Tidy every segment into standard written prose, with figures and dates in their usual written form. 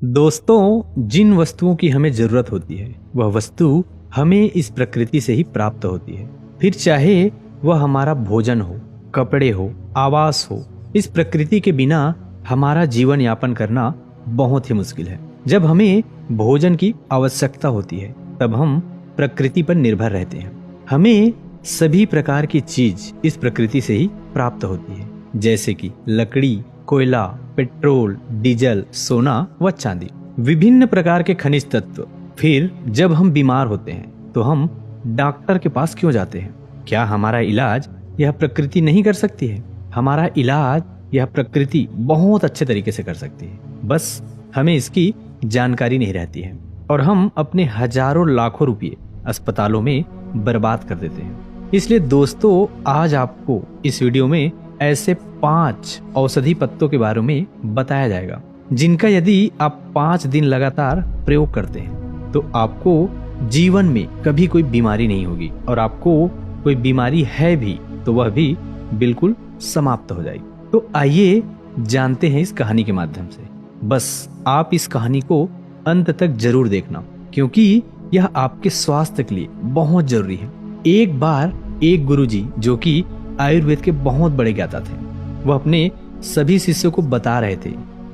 दोस्तों, जिन वस्तुओं की हमें जरूरत होती है वह वस्तु हमें इस प्रकृति से ही प्राप्त होती है। फिर चाहे वह हमारा भोजन हो, कपड़े हो, आवास हो, इस प्रकृति के बिना हमारा जीवन यापन करना बहुत ही मुश्किल है। जब हमें भोजन की आवश्यकता होती है तब हम प्रकृति पर निर्भर रहते हैं। हमें सभी प्रकार की चीज इस प्रकृति से ही प्राप्त होती है, जैसे कि लकड़ी, कोयला, पेट्रोल, डीजल, सोना व चांदी, विभिन्न प्रकार के खनिज तत्व। फिर जब हम बीमार होते हैं तो हम डॉक्टर के पास क्यों जाते हैं? क्या हमारा इलाज यह प्रकृति नहीं कर सकती है? हमारा इलाज यह प्रकृति बहुत अच्छे तरीके से कर सकती है, बस हमें इसकी जानकारी नहीं रहती है और हम अपने हजारों लाखों रुपए अस्पतालों में बर्बाद कर देते हैं। इसलिए दोस्तों, आज आपको इस वीडियो में ऐसे 5 औषधि पत्तों के बारे में बताया जाएगा जिनका यदि आप 5 दिन लगातार प्रयोग करते हैं तो आपको जीवन में कभी कोई बीमारी नहीं होगी, और आपको कोई बीमारी है भी तो वह भी बिल्कुल समाप्त हो जाएगी। तो आइए जानते हैं इस कहानी के माध्यम से। बस आप इस कहानी को अंत तक जरूर देखना, क्योंकि यह आपके स्वास्थ्य के लिए बहुत जरूरी है। एक बार एक गुरुजी, जो कि आयुर्वेद के बहुत बड़े ज्ञाता थे, वह अपने सभी शिष्यों को बता रहे थे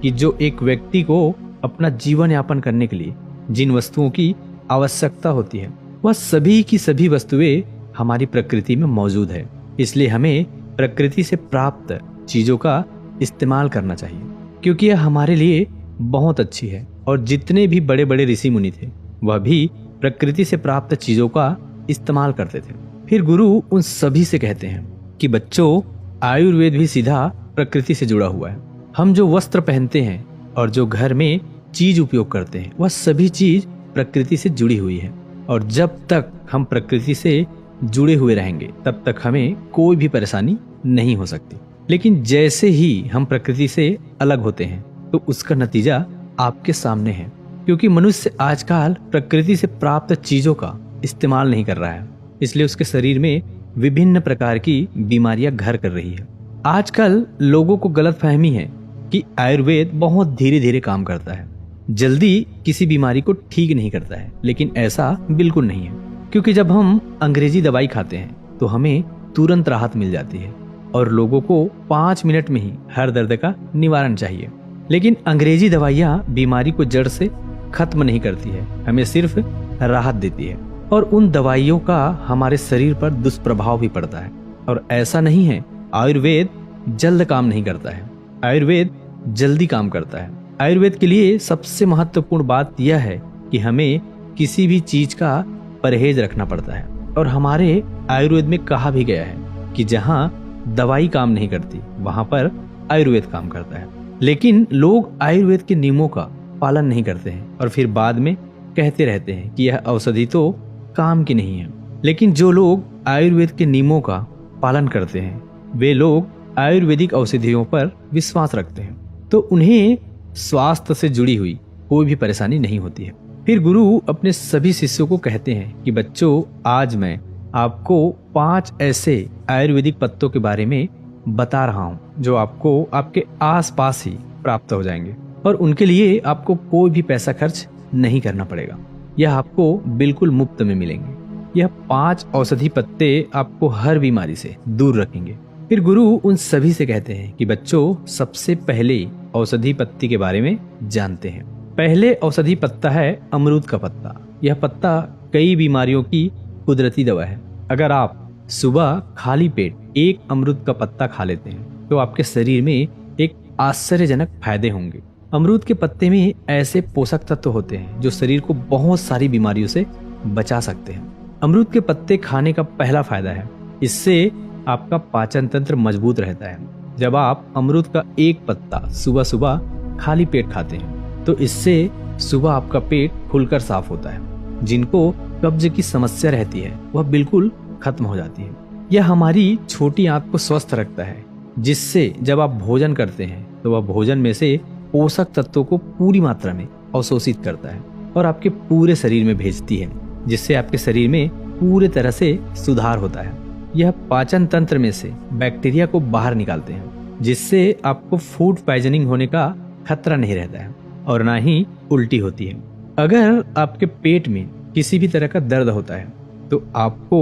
कि जो एक व्यक्ति को अपना जीवन यापन करने के लिए जिन वस्तुओं की आवश्यकता होती है वह सभी की सभी वस्तुएं हमारी प्रकृति में मौजूद है। इसलिए हमें प्रकृति से प्राप्त चीजों का इस्तेमाल करना चाहिए, क्योंकि यह हमारे लिए बहुत अच्छी है। और जितने भी बड़े बड़े ऋषि मुनि थे वह भी प्रकृति से प्राप्त चीजों का इस्तेमाल करते थे। फिर गुरु उन सभी से कहते हैं कि बच्चों, आयुर्वेद भी सीधा प्रकृति से जुड़ा हुआ है। हम जो वस्त्र पहनते हैं और जो घर में चीज उपयोग करते हैं वह सभी चीज प्रकृति से जुड़ी हुई है, और जब तक हम प्रकृति से जुड़े हुए रहेंगे तब तक हमें कोई भी परेशानी नहीं हो सकती। लेकिन जैसे ही हम प्रकृति से अलग होते हैं तो उसका नतीजा आपके सामने है, क्योंकि मनुष्य आजकल प्रकृति से प्राप्त चीजों का इस्तेमाल नहीं कर रहा है। इसलिए उसके शरीर में विभिन्न प्रकार की बीमारियां घर कर रही है। आजकल लोगों को गलतफहमी है कि आयुर्वेद बहुत धीरे धीरे काम करता है, जल्दी किसी बीमारी को ठीक नहीं करता है, लेकिन ऐसा बिल्कुल नहीं है। क्योंकि जब हम अंग्रेजी दवाई खाते हैं तो हमें तुरंत राहत मिल जाती है और लोगों को 5 मिनट में ही हर दर्द का निवारण चाहिए। लेकिन अंग्रेजी दवाइयाँ बीमारी को जड़ से खत्म नहीं करती है, हमें सिर्फ राहत देती है, और उन दवाइयों का हमारे शरीर पर दुष्प्रभाव भी पड़ता है। और ऐसा नहीं है, आयुर्वेद जल्द काम नहीं करता है, आयुर्वेद जल्दी काम करता है। आयुर्वेद के लिए सबसे महत्वपूर्ण बात यह है कि हमें किसी भी चीज का परहेज रखना पड़ता है। और हमारे आयुर्वेद में कहा भी गया है कि जहाँ दवाई काम नहीं करती वहां पर आयुर्वेद काम करता है। लेकिन लोग आयुर्वेद के नियमों का पालन नहीं करते हैं और फिर बाद में कहते रहते हैं कि यह औषधि तो काम की नहीं है। लेकिन जो लोग आयुर्वेद के नियमों का पालन करते हैं वे लोग आयुर्वेदिक औषधियों पर विश्वास रखते हैं, तो उन्हें स्वास्थ्य से जुड़ी हुई कोई भी परेशानी नहीं होती है। फिर गुरु अपने सभी शिष्यों को कहते हैं कि बच्चों, आज मैं आपको 5 ऐसे आयुर्वेदिक पत्तों के बारे में बता रहा हूँ जो आपको आपके आसपास ही प्राप्त हो जाएंगे, और उनके लिए आपको कोई भी पैसा खर्च नहीं करना पड़ेगा। यह आपको बिल्कुल मुफ्त में मिलेंगे। यह 5 औषधि पत्ते आपको हर बीमारी से दूर रखेंगे। फिर गुरु उन सभी से कहते हैं कि बच्चों, सबसे पहले औषधि पत्ती के बारे में जानते हैं। पहले औषधि पत्ता है अमरूद का पत्ता। यह पत्ता कई बीमारियों की कुदरती दवा है। अगर आप सुबह खाली पेट एक अमरूद का पत्ता खा लेते हैं तो आपके शरीर में एक आश्चर्यजनक फायदे होंगे। अमरूद के पत्ते में ऐसे पोषक तत्व होते हैं जो शरीर को बहुत सारी बीमारियों से बचा सकते हैं। अमरूद के पत्ते खाने का पहला फायदा है, इससे आपका पाचन तंत्र मजबूत रहता है। जब आप अमरूद का एक पत्ता सुबह सुबह खाली पेट खाते हैं तो इससे सुबह आपका पेट खुलकर साफ होता है। जिनको कब्ज की समस्या रहती है वह बिल्कुल खत्म हो जाती है। यह हमारी छोटी आंत को स्वस्थ रखता है, जिससे जब आप भोजन करते हैं तो वह भोजन में से पोषक तत्वों को पूरी मात्रा में अवशोषित करता है और आपके पूरे शरीर में भेजती है, जिससे आपके शरीर में पूरे तरह से सुधार होता है। यह पाचन तंत्र में से बैक्टीरिया को बाहर निकालते हैं, जिससे आपको फूड पॉइजनिंग होने का खतरा नहीं रहता है। और ना ही उल्टी होती है। अगर आपके पेट में किसी भी तरह का दर्द होता है तो आपको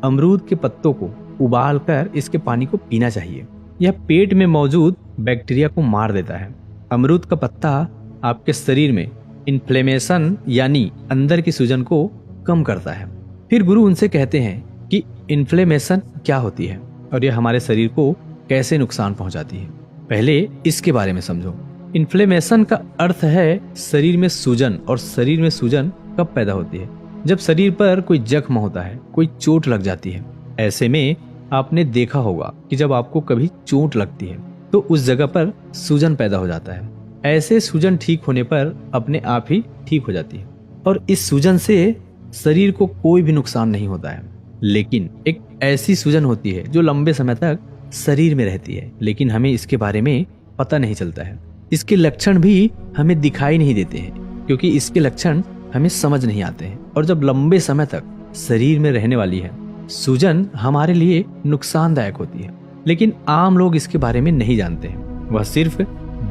अमरूद के पत्तों को उबाल कर इसके पानी को पीना चाहिए। यह पेट में मौजूद बैक्टीरिया को मार देता है। अमरूद का पत्ता आपके शरीर में इन्फ्लेमेशन यानी अंदर की सूजन को कम करता है। फिर गुरु उनसे कहते हैं कि इन्फ्लेमेशन क्या होती है और यह हमारे शरीर को कैसे नुकसान पहुंचाती है। पहले इसके बारे में समझो। इन्फ्लेमेशन का अर्थ है शरीर में सूजन, और शरीर में सूजन कब पैदा होती है? जब शरीर पर कोई जख्म होता है, कोई चोट लग जाती है। ऐसे में आपने देखा होगा कि जब आपको कभी चोट लगती है तो उस जगह पर सूजन पैदा हो जाता है। ऐसे सूजन ठीक होने पर अपने आप ही ठीक हो जाती है और इस सूजन से शरीर को कोई भी नुकसान नहीं होता है। लेकिन एक ऐसी सूजन होती है जो लंबे समय तक शरीर में रहती है, लेकिन हमें इसके बारे में पता नहीं चलता है। इसके लक्षण भी हमें दिखाई नहीं देते हैं क्योंकि इसके लक्षण हमें समझ नहीं आते हैं। और जब लंबे समय तक शरीर में रहने वाली है सूजन हमारे लिए नुकसानदायक होती है, लेकिन आम लोग इसके बारे में नहीं जानते हैं। वह सिर्फ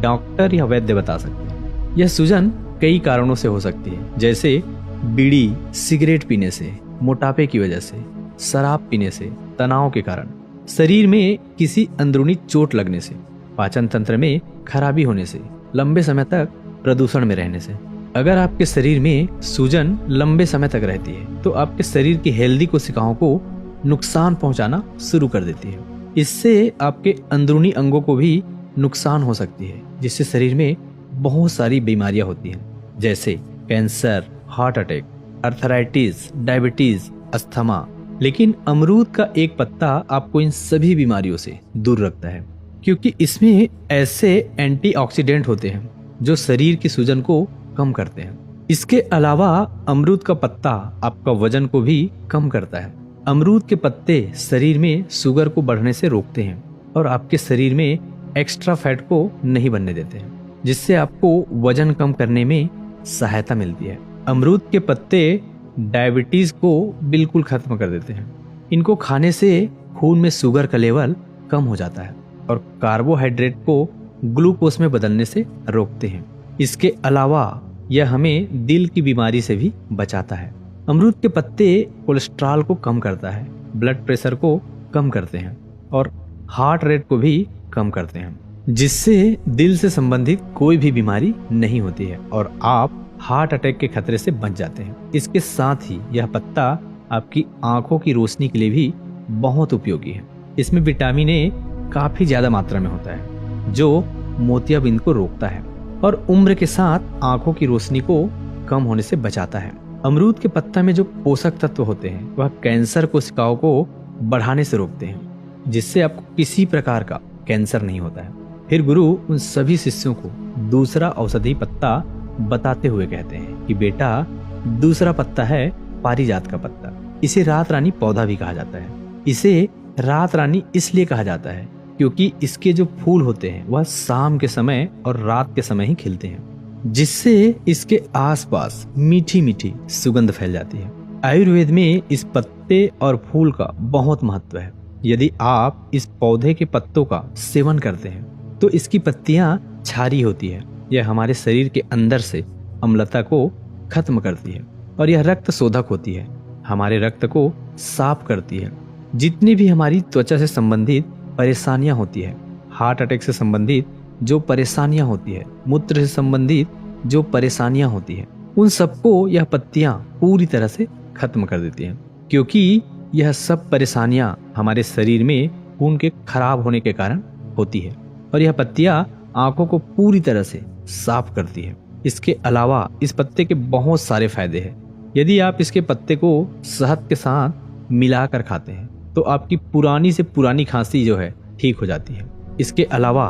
डॉक्टर या वैद्य बता सकते हैं। यह सूजन कई कारणों से हो सकती है, जैसे बीड़ी सिगरेट पीने से, मोटापे की वजह से, शराब पीने से, तनाव के कारण, शरीर में किसी अंदरूनी चोट लगने से, पाचन तंत्र में खराबी होने से, लंबे समय तक प्रदूषण में रहने से। अगर आपके शरीर में सूजन लंबे समय तक रहती है तो आपके शरीर की हेल्दी कोशिकाओं को नुकसान पहुंचाना शुरू कर देती है। इससे आपके अंदरूनी अंगों को भी नुकसान हो सकती है, जिससे शरीर में बहुत सारी बीमारियां होती हैं, जैसे cancer, heart attack, arthritis, diabetes, asthma. लेकिन अमरूद का एक पत्ता आपको इन सभी बीमारियों से दूर रखता है, क्योंकि इसमें ऐसे एंटीऑक्सीडेंट होते हैं जो शरीर की सूजन को कम करते हैं। इसके अलावा अमरूद का पत्ता आपका वजन को भी कम करता है। अमरूद के पत्ते शरीर में शुगर को बढ़ने से रोकते हैं और आपके शरीर में एक्स्ट्रा फैट को नहीं बनने देते हैं, जिससे आपको वजन कम करने में सहायता मिलती है। अमरूद के पत्ते डायबिटीज को बिल्कुल खत्म कर देते हैं। इनको खाने से खून में शुगर का लेवल कम हो जाता है और कार्बोहाइड्रेट को ग्लूकोज में बदलने से रोकते हैं। इसके अलावा यह हमें दिल की बीमारी से भी बचाता है। अमरूद के पत्ते कोलेस्ट्रॉल को कम करता है, ब्लड प्रेशर को कम करते हैं और हार्ट रेट को भी कम करते हैं, जिससे दिल से संबंधित कोई भी बीमारी नहीं होती है और आप हार्ट अटैक के खतरे से बच जाते हैं। इसके साथ ही यह पत्ता आपकी आंखों की रोशनी के लिए भी बहुत उपयोगी है। इसमें विटामिन ए काफी ज्यादा मात्रा में होता है जो मोतियाबिंद को रोकता है और उम्र के साथ आंखों की रोशनी को कम होने से बचाता है। अमरूद के पत्ता में जो पोषक तत्व होते हैं वह कैंसर कोशिकाओं को बढ़ाने से रोकते हैं, जिससे आपको किसी प्रकार का कैंसर नहीं होता है। फिर गुरु उन सभी शिष्यों को दूसरा औषधि पत्ता बताते हुए कहते हैं कि बेटा, दूसरा पत्ता है पारिजात का पत्ता। इसे रात रानी पौधा भी कहा जाता है। इसे रात रानी इसलिए कहा जाता है क्योंकि इसके जो फूल होते हैं वह शाम के समय और रात के समय ही खिलते हैं, जिससे इसके आसपास मीठी मीठी सुगंध फैल जाती है। आयुर्वेद में इस पत्ते और फूल का बहुत महत्व है। यदि आप इस पौधे के पत्तों का सेवन करते हैं तो इसकी पत्तियां क्षारी होती है। यह हमारे शरीर के अंदर से अम्लता को खत्म करती है और यह रक्त शोधक होती है, हमारे रक्त को साफ करती है। जितनी भी हमारी त्वचा से संबंधित परेशानियां होती है, हार्ट अटैक से संबंधित जो परेशानियां होती है, मूत्र से संबंधित जो परेशानियां होती है, उन सबको यह पत्तियां पूरी तरह से खत्म कर देती हैं, क्योंकि यह सब परेशानियां हमारे शरीर में खून के खराब होने के कारण होती है और यह पत्तियां आंखों को पूरी तरह से साफ करती है। इसके अलावा इस पत्ते के बहुत सारे फायदे हैं। यदि आप इसके पत्ते को शहद के साथ मिलाकर खाते हैं तो आपकी पुरानी से पुरानी खांसी जो है ठीक हो जाती है। इसके अलावा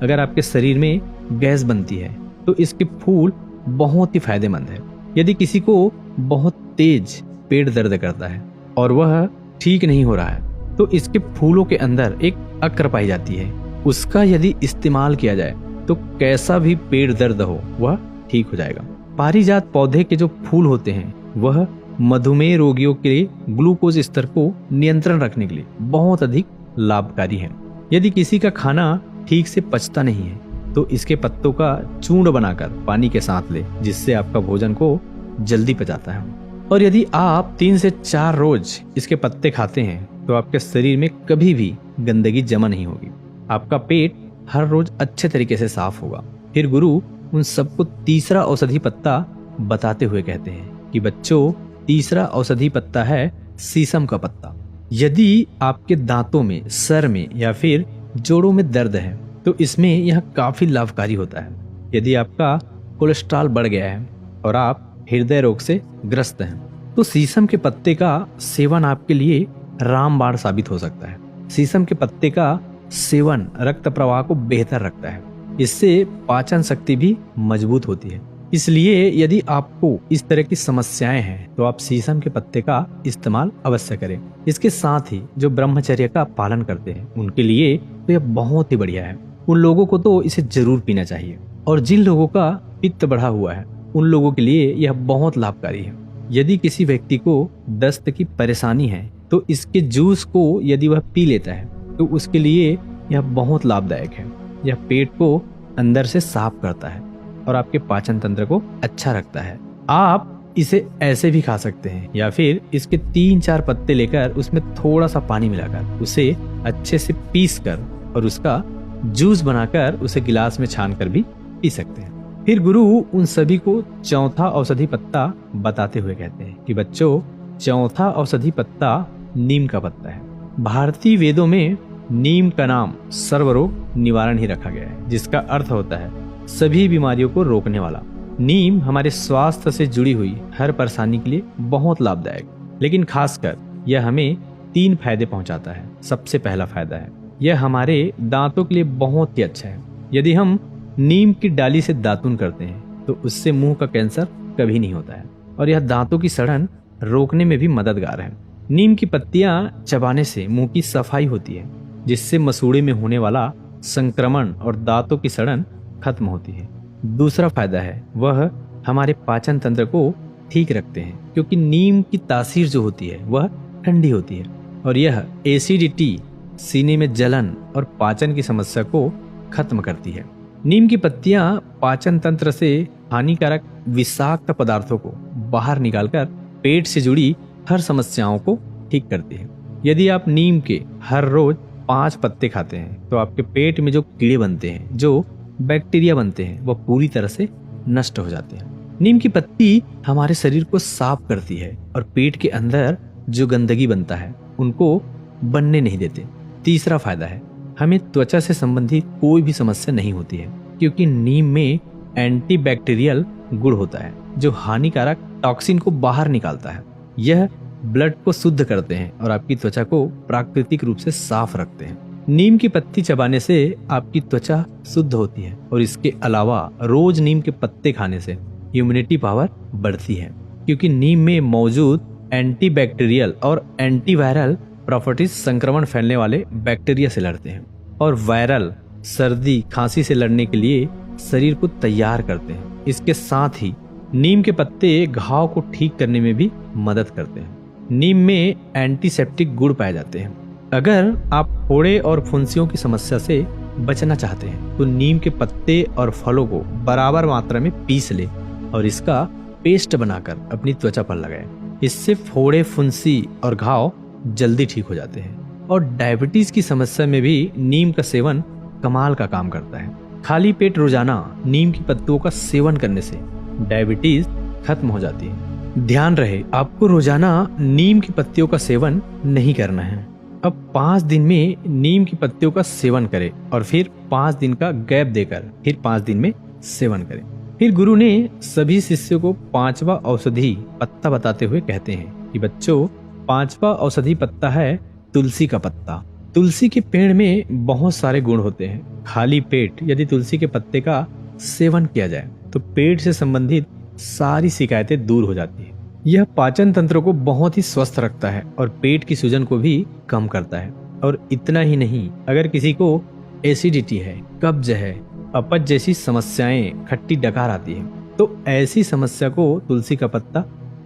अगर आपके शरीर में गैस बनती है तो इसके फूल बहुत ही फायदेमंद है। यदि किसी को बहुत तेज पेट दर्द करता है और वह ठीक नहीं हो रहा है तो इसके फूलों के अंदर एक अक्र पाई जाती है, उसका यदि इस्तेमाल किया जाए तो कैसा भी पेट दर्द हो वह ठीक हो जाएगा। पारिजात पौधे के जो फूल होते हैं वह मधुमेह रोगियों के लिए ग्लूकोज स्तर को नियंत्रण रखने के लिए बहुत अधिक लाभकारी है। यदि किसी का खाना ठीक से पचता नहीं है तो इसके पत्तों का चूर्ण बनाकर पानी के साथ ले, जिससे आपका भोजन को जल्दी पचाता है। और यदि आप 3 से 4 रोज इसके पत्ते खाते हैं तो आपके शरीर में कभी भी गंदगी जमा नहीं होगी। आपका पेट हर रोज अच्छे तरीके से साफ होगा। फिर गुरु उन सबको तीसरा औषधि पत्ता बताते हुए कहते हैं कि बच्चों, तीसरा औषधि पत्ता है शीशम का पत्ता। यदि आपके दांतों में, सर में या फिर जोड़ों में दर्द है तो इसमें यह काफी लाभकारी होता है। यदि आपका कोलेस्ट्रॉल बढ़ गया है और आप हृदय रोग से ग्रस्त हैं तो शीशम के पत्ते का सेवन आपके लिए रामबाण साबित हो सकता है। शीशम के पत्ते का सेवन रक्त प्रवाह को बेहतर रखता है। इससे पाचन शक्ति भी मजबूत होती है। इसलिए यदि आपको इस तरह की समस्याएं हैं तो आप शीशम के पत्ते का इस्तेमाल अवश्य करें। इसके साथ ही जो ब्रह्मचर्य का पालन करते हैं उनके लिए तो यह बहुत ही बढ़िया है। उन लोगों को तो इसे जरूर पीना चाहिए। और जिन लोगों का पित्त बढ़ा हुआ है उन लोगों के लिए यह बहुत लाभकारी है। यदि किसी व्यक्ति को दस्त की परेशानी है तो इसके जूस को यदि वह पी लेता है तो उसके लिए यह बहुत लाभदायक है। यह पेट को अंदर से साफ करता है और आपके पाचन तंत्र को अच्छा रखता है। आप इसे ऐसे भी खा सकते हैं या फिर इसके 3-4 पत्ते लेकर उसमें थोड़ा सा पानी मिलाकर उसे अच्छे से पीस कर और उसका जूस बनाकर उसे गिलास में छान कर भी पी सकते हैं। फिर गुरु उन सभी को चौथा औषधि पत्ता बताते हुए कहते हैं कि बच्चों, चौथा औषधि पत्ता नीम का पत्ता है। भारतीय वेदों में नीम का नाम सर्वरोग निवारण ही रखा गया है, जिसका अर्थ होता है सभी बीमारियों को रोकने वाला। नीम हमारे स्वास्थ्य से जुड़ी हुई हर परेशानी के लिए बहुत लाभदायक, लेकिन खासकर यह हमें 3 फायदे पहुंचाता है। सबसे पहला फायदा है यह हमारे दांतों के लिए बहुत ही अच्छा है। यदि हम नीम की डाली से दातुन करते हैं तो उससे मुंह का कैंसर कभी नहीं होता है और यह दांतों की सड़न रोकने में भी मददगार है। नीम की पत्तियां चबाने से मुंह की सफाई होती है, जिससे मसूड़े में होने वाला संक्रमण और दांतों की सड़न खत्म होती है। दूसरा फायदा है वह हमारे पाचन तंत्र को ठीक रखते हैं, क्योंकि नीम की तासीर जो होती है वह ठंडी होती है और यह एसिडिटी, सीने में जलन और पाचन की समस्या को खत्म करती है। नीम की पत्तियां पाचन तंत्र से हानिकारक विषाक्त पदार्थों को बाहर निकालकर पेट से जुड़ी हर समस्याओं को ठीक करती है। यदि आप नीम के हर रोज 5 पत्ते खाते हैं तो आपके पेट में जो कीड़े बनते हैं, जो बैक्टीरिया बनते हैं, वह पूरी तरह से नष्ट हो जाते हैं। नीम की पत्ती हमारे शरीर को साफ करती है और पेट के अंदर जो गंदगी बनता है उनको बनने नहीं देते। तीसरा फायदा है हमें त्वचा से संबंधित कोई भी समस्या नहीं होती है, क्योंकि नीम में एंटीबैक्टीरियल गुण होता है जो हानिकारक टॉक्सिन को बाहर निकालता है। यह ब्लड को शुद्ध करते हैं और आपकी त्वचा को प्राकृतिक रूप से साफ रखते हैं। नीम की पत्ती चबाने से आपकी त्वचा शुद्ध होती है और इसके अलावा रोज नीम के पत्ते खाने से इम्यूनिटी पावर बढ़ती है, क्योंकि नीम में मौजूद एंटीबैक्टीरियल और एंटीवायरल प्रॉपर्टीज संक्रमण फैलने वाले बैक्टीरिया से लड़ते हैं और वायरल, सर्दी, खांसी से लड़ने के लिए शरीर को तैयार करते हैं। इसके साथ ही नीम के पत्ते घाव को ठीक करने में भी मदद करते हैं। नीम में एंटीसेप्टिक गुण पाए जाते हैं। अगर आप फोड़े और फुंसियों की समस्या से बचना चाहते हैं तो नीम के पत्ते और फलों को बराबर मात्रा में पीस ले और इसका पेस्ट बनाकर अपनी त्वचा पर लगाएं। इससे फोड़े, फुंसी और घाव जल्दी ठीक हो जाते हैं। और डायबिटीज की समस्या में भी नीम का सेवन कमाल का काम करता है। खाली पेट रोजाना नीम की पत्तियों का सेवन करने से डायबिटीज खत्म हो जाती है। ध्यान रहे, आपको रोजाना नीम की पत्तियों का सेवन नहीं करना है। अब 5 दिन में नीम की पत्तियों का सेवन करें और फिर 5 दिन का गैप देकर फिर 5 दिन में सेवन करें। फिर गुरु ने सभी शिष्यों को 5वां औषधि पत्ता बताते हुए कहते हैं कि बच्चों, 5वां औषधि पत्ता है तुलसी का पत्ता। तुलसी के पेड़ में बहुत सारे गुण होते हैं। खाली पेट यदि तुलसी के पत्ते का सेवन किया जाए तो पेट से संबंधित सारी शिकायतें दूर हो जाती है। यह पाचन तंत्र को बहुत ही स्वस्थ रखता है और पेट की सूजन को भी कम करता है। और इतना ही नहीं, अगर किसी को एसिडिटी है, कब्ज है, अपच जैसी समस्याएं, खट्टी डकार आती है, तो ऐसी समस्या को तुलसी का पत्ता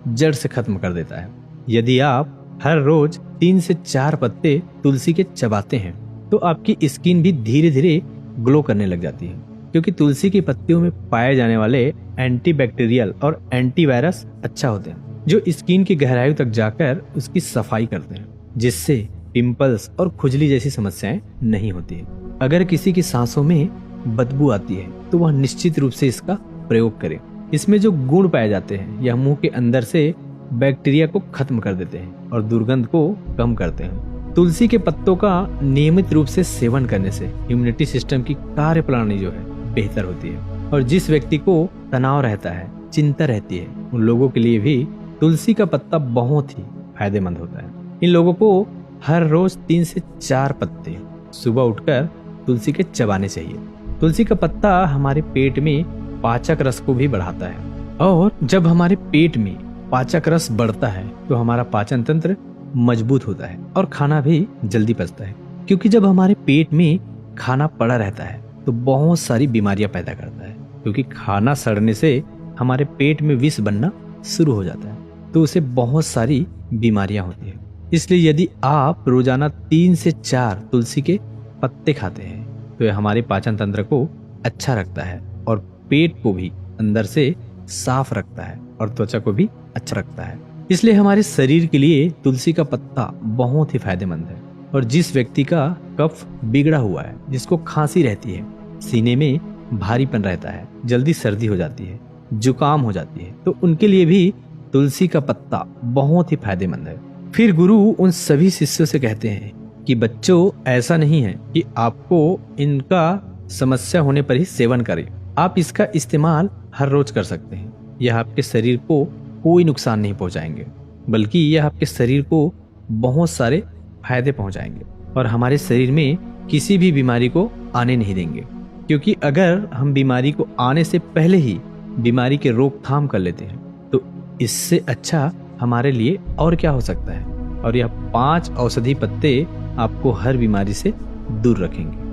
जड़ से खत्म कर देता है। यदि आप हर रोज 3 से 4 पत्ते तुलसी के चबाते हैं तो आपकी स्किन भी धीरे धीरे ग्लो करने लग जाती है क्योंकि तुलसी की पत्तियों में पाए जाने वाले एंटीबैक्टीरियल और एंटीवायरस अच्छा होते हैं, जो स्किन की गहराई तक जाकर उसकी सफाई करते हैं, जिससे पिंपल्स और खुजली जैसी समस्याएं नहीं होती है। अगर किसी की सांसों में बदबू आती है तो वह निश्चित रूप से इसका प्रयोग करे। इसमें जो गुण पाए जाते हैं यह मुंह के अंदर से बैक्टीरिया को खत्म कर देते हैं और दुर्गंध को कम करते हैं। तुलसी के पत्तों का नियमित रूप से सेवन करने से इम्यूनिटी सिस्टम की कार्यप्रणाली जो है बेहतर होती है, और जिस व्यक्ति को तनाव रहता है, चिंता रहती है, उन लोगों के लिए भी तुलसी का पत्ता बहुत ही फायदेमंद होता है। इन लोगों को हर रोज 3 से 4 पत्ते सुबह उठकर तुलसी के चबाने चाहिए। तुलसी का पत्ता हमारे पेट में पाचक रस को भी बढ़ाता है, और जब हमारे पेट में पाचक रस बढ़ता है तो हमारा पाचन तंत्र मजबूत होता है और खाना भी जल्दी पचता है। क्योंकि जब हमारे पेट में खाना पड़ा रहता है तो बहुत सारी बीमारियां पैदा करता है, क्योंकि खाना सड़ने से हमारे पेट में विष बनना शुरू हो जाता है, तो उसे बहुत सारी बीमारियां होती है। इसलिए यदि आप रोजाना 3 से 4 तुलसी के पत्ते खाते हैं तो यह हमारे पाचन तंत्र को अच्छा रखता है और पेट को भी अंदर से साफ रखता है और त्वचा को भी अच्छा रखता है। इसलिए हमारे शरीर के लिए तुलसी का पत्ता बहुत ही फायदेमंद है। और जिस व्यक्ति का कफ बिगड़ा हुआ है, जिसको खांसी रहती है, सीने में भारीपन रहता है, जल्दी सर्दी हो जाती है, जुकाम हो जाती है, तो उनके लिए भी तुलसी का पत्ता बहुत ही फायदेमंद है। फिर गुरु उन सभी शिष्यों से कहते हैं कि बच्चों, ऐसा नहीं है कि आपको इनका समस्या होने पर ही सेवन करें। आप इसका इस्तेमाल हर रोज कर सकते हैं। यह आपके शरीर को कोई नुकसान नहीं पहुंचाएंगे, बल्कि यह आपके शरीर को बहुत सारे फायदे पहुंचाएंगे और हमारे शरीर में किसी भी बीमारी को आने नहीं देंगे। क्योंकि अगर हम बीमारी को आने से पहले ही बीमारी के रोकथाम कर लेते हैं तो इससे अच्छा हमारे लिए और क्या हो सकता है। और यह 5 औषधि पत्ते आपको हर बीमारी से दूर रखेंगे।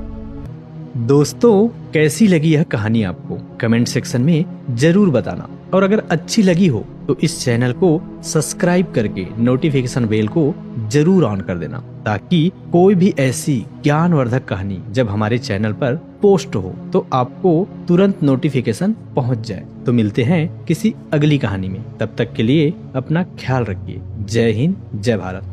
दोस्तों, कैसी लगी यह कहानी आपको कमेंट सेक्शन में जरूर बताना, और अगर अच्छी लगी हो तो इस चैनल को सब्सक्राइब करके नोटिफिकेशन बेल को जरूर ऑन कर देना, ताकि कोई भी ऐसी ज्ञानवर्धक कहानी जब हमारे चैनल पर पोस्ट हो तो आपको तुरंत नोटिफिकेशन पहुंच जाए। तो मिलते हैं किसी अगली कहानी में, तब तक के लिए अपना ख्याल रखिए। जय हिंद, जय भारत।